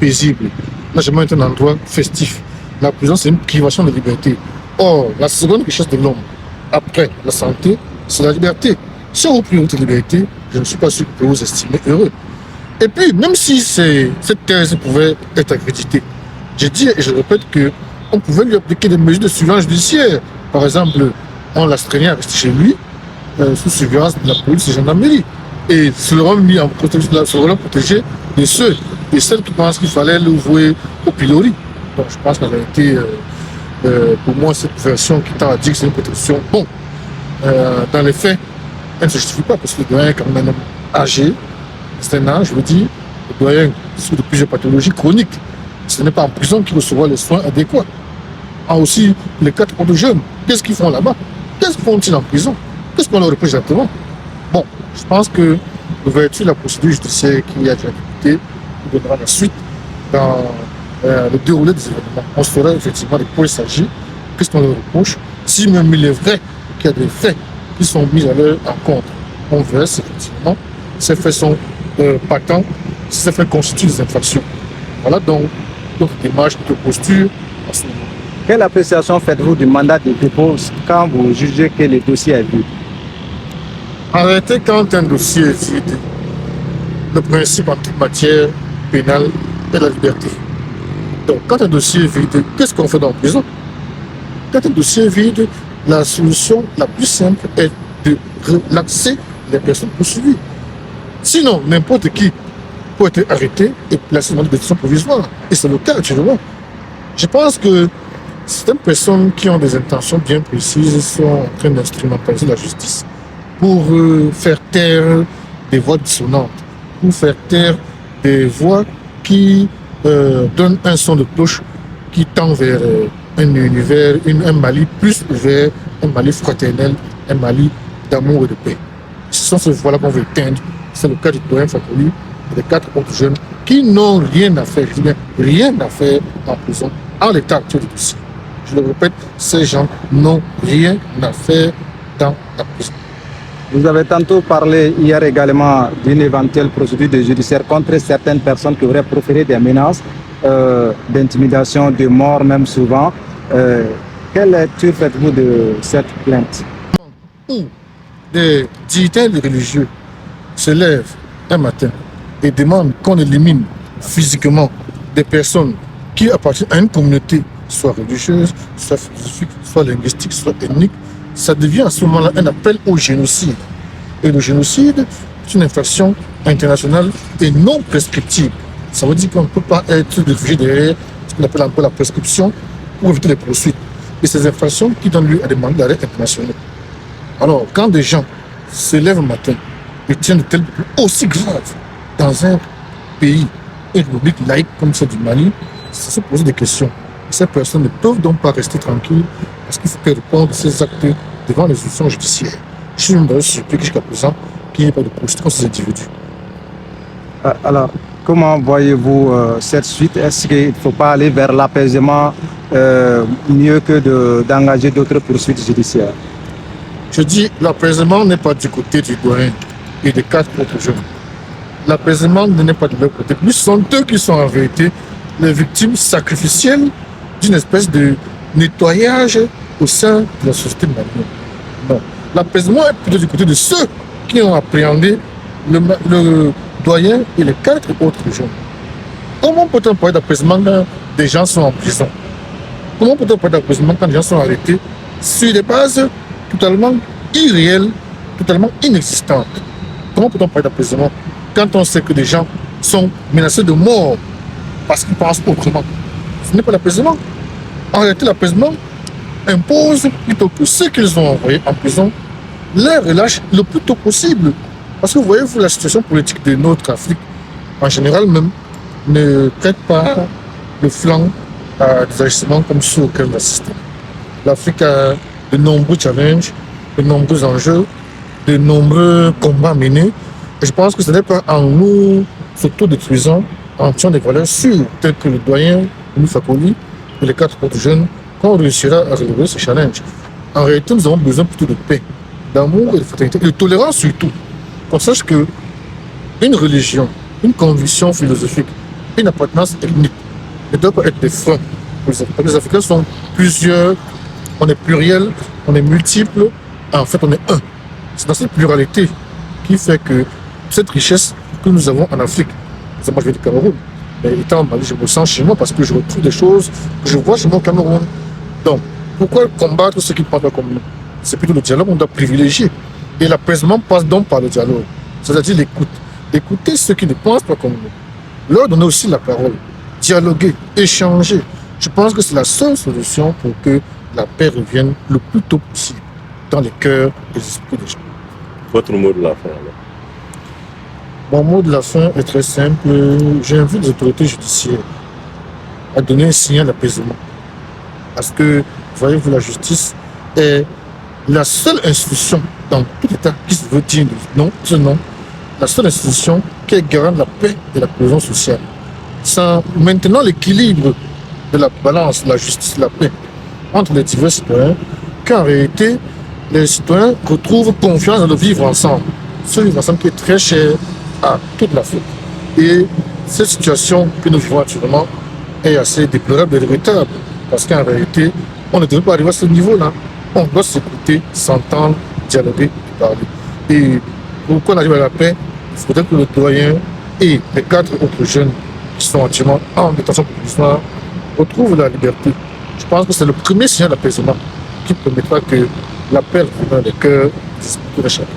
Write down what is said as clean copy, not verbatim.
paisible, n'a jamais été un endroit festif. La prison, c'est une privation de liberté. Or, la seconde richesse de l'homme, après la santé, c'est la liberté. Si on prive votre liberté, je ne suis pas sûr que vous vous estimez heureux. Et puis, même si cette thèse pouvait être accréditée, je dis et je répète qu'on pouvait lui appliquer des mesures de surveillance judiciaire. Par exemple, on l'astreignait à rester chez lui, sous surveillance de la police et de la gendarmerie. Et se l'ont mis en protection, se l'ont protégé de ceux et celles qui pensent qu'il fallait le vouer au pilori. Donc je pense qu'en réalité, pour moi, cette version qui tend à dire que c'est une protection, bon, dans les faits, elle ne se justifie pas parce que le doyen est quand même un homme âgé, c'est un âge, je veux dire, le doyen souffre de plusieurs pathologies chroniques. Ce n'est pas en prison qu'il recevra les soins adéquats. Ah, aussi, les 4 autres jeunes, qu'est-ce qu'ils font là-bas? Qu'est-ce qu'ils font-ils en prison? Qu'est-ce qu'on leur reproche exactement? Bon, je pense que l'ouverture de la procédure judiciaire qui a déjà débuté donnera la suite dans le déroulé des événements. On saura effectivement de quoi il s'agit, qu'est-ce qu'on leur reproche. Si même il est vrai qu'il y a des faits qui sont mis à leur encontre, on verra si effectivement ces faits sont patents, si ces faits constituent des infractions. Voilà donc notre démarche, notre posture à ce moment. Quelle appréciation faites-vous du mandat de dépôt quand vous jugez que le dossier est vide? En réalité, quand un dossier est vide, le principe en toute matière pénale est la liberté. Donc, quand un dossier est vide, qu'est-ce qu'on fait dans la prison? Quand un dossier est vide, la solution la plus simple est de relaxer les personnes poursuivies. Sinon, n'importe qui peut être arrêté et placé dans une détention provisoire. Et c'est le cas actuellement. Je pense que certaines personnes qui ont des intentions bien précises sont en train d'instrumentaliser la justice pour faire taire des voix dissonantes, pour faire taire des voix qui donnent un son de cloche qui tend vers un univers, un Mali plus ouvert, un Mali fraternel, un Mali d'amour et de paix. Ce sont ces voix-là qu'on veut éteindre. C'est le cas du doyen Fakoli et des 4 autres jeunes qui n'ont rien à faire, je dis bien rien à faire en prison en l'état actuel du dossier. Je le répète, ces gens n'ont rien à faire dans la prison. Vous avez tantôt parlé hier également d'une éventuelle procédure de judiciaire contre certaines personnes qui auraient proféré des menaces d'intimidation, de mort même souvent. Quelle lecture faites-vous de cette plainte? Des dignitaires religieux se lèvent un matin et demandent qu'on élimine physiquement des personnes qui appartiennent à une communauté, soit religieuse, soit philosophique, soit linguistique, soit ethnique, ça devient à ce moment-là un appel au génocide. Et le génocide est une infraction internationale et non prescriptible. Ça veut dire qu'on ne peut pas être réfugié derrière ce qu'on appelle encore la prescription pour éviter les poursuites. Et ces infractions qui donnent lieu à des mandats d'arrêt internationaux. Alors, quand des gens se lèvent le matin et tiennent de tels propos aussi graves dans un pays, une république laïque comme celle du Mali, ça se pose des questions. Ces personnes ne peuvent donc pas rester tranquilles parce qu'il faut qu'elles répondent de ces actes devant les institutions judiciaires. Je suis même surpris jusqu'à présent qu'il n'y ait pas de poursuite contre ces individus. Alors, comment voyez-vous cette suite? Est-ce qu'il ne faut pas aller vers l'apaisement mieux que d'engager d'autres poursuites judiciaires? Je dis, l'apaisement n'est pas du côté du doyen et des 4 autres jeunes. L'apaisement n'est pas de leur côté. Ce sont eux qui sont en vérité les victimes sacrificielles d'une espèce de nettoyage au sein de la société malienne. Non. L'apaisement est plutôt du côté de ceux qui ont appréhendé le doyen et les 4 autres jeunes. Comment peut-on parler d'apaisement quand des gens sont en prison? Comment peut-on parler d'apaisement quand des gens sont arrêtés sur des bases totalement irréelles, totalement inexistantes? Comment peut-on parler d'apaisement quand on sait que des gens sont menacés de mort parce qu'ils pensent autrement? Ce n'est pas l'apaisement. En réalité, l'apaisement impose plutôt que ceux qu'ils ont envoyés en prison les relâchent le plus tôt possible. Parce que vous voyez, la situation politique de notre Afrique, en général même, ne prête pas le flanc à des agissements comme ceux auxquels nous assistons. L'Afrique a de nombreux challenges, de nombreux enjeux, de nombreux combats menés. Et je pense que ce n'est pas en nous s'autodétruisant, en tuant des valeurs sûres, telles que le doyen Louis Fakoli et les 4 autres jeunes, qu'on réussira à relever ce challenge. En réalité, nous avons besoin plutôt de paix, d'amour et de fraternité, et de tolérance surtout. Qu'on sache qu'une religion, une conviction philosophique une appartenance ethnique ne doit pas être des freins. Les Africains sont plusieurs, on est pluriel, on est multiple, en fait on est un. C'est dans cette pluralité qui fait que cette richesse que nous avons en Afrique, moi je viens du Cameroun, mais étant en Mali, je me sens chez moi parce que je retrouve des choses que je vois chez moi au Cameroun. Donc, pourquoi combattre ceux qui ne pensent pas comme nous? C'est plutôt le dialogue qu'on doit privilégier. Et l'apaisement passe donc par le dialogue, c'est-à-dire l'écoute. Écouter ceux qui ne pensent pas comme nous. Leur donner aussi la parole. Dialoguer, échanger. Je pense que c'est la seule solution pour que la paix revienne le plus tôt possible dans les cœurs et les esprits des gens. Votre mot de la fin, alors? Mon mot de la fin est très simple. J'invite les autorités judiciaires à donner un signal d'apaisement. Parce que, voyez-vous, la justice est la seule institution dans tout État qui se veut dire non, ce nom, la seule institution qui est garante de la paix et de la cohésion sociale. Sans maintenant l'équilibre de la balance, la justice et la paix entre les divers citoyens, qu'en réalité, les citoyens retrouvent confiance dans le vivre ensemble. Ce vivre ensemble qui est très cher à toute l'Afrique. Et cette situation que nous vivons actuellement est assez déplorable et regrettable. Parce qu'en réalité, on ne devrait pas arriver à ce niveau-là. On doit s'écouter, s'entendre, dialoguer et parler. Et pour qu'on arrive à la paix, il faudrait que le doyen et les 4 autres jeunes qui sont actuellement en détention provisoire retrouvent la liberté. Je pense que c'est le premier signal d'apaisement qui permettra que la paix revienne dans les cœurs des esprits de chacun.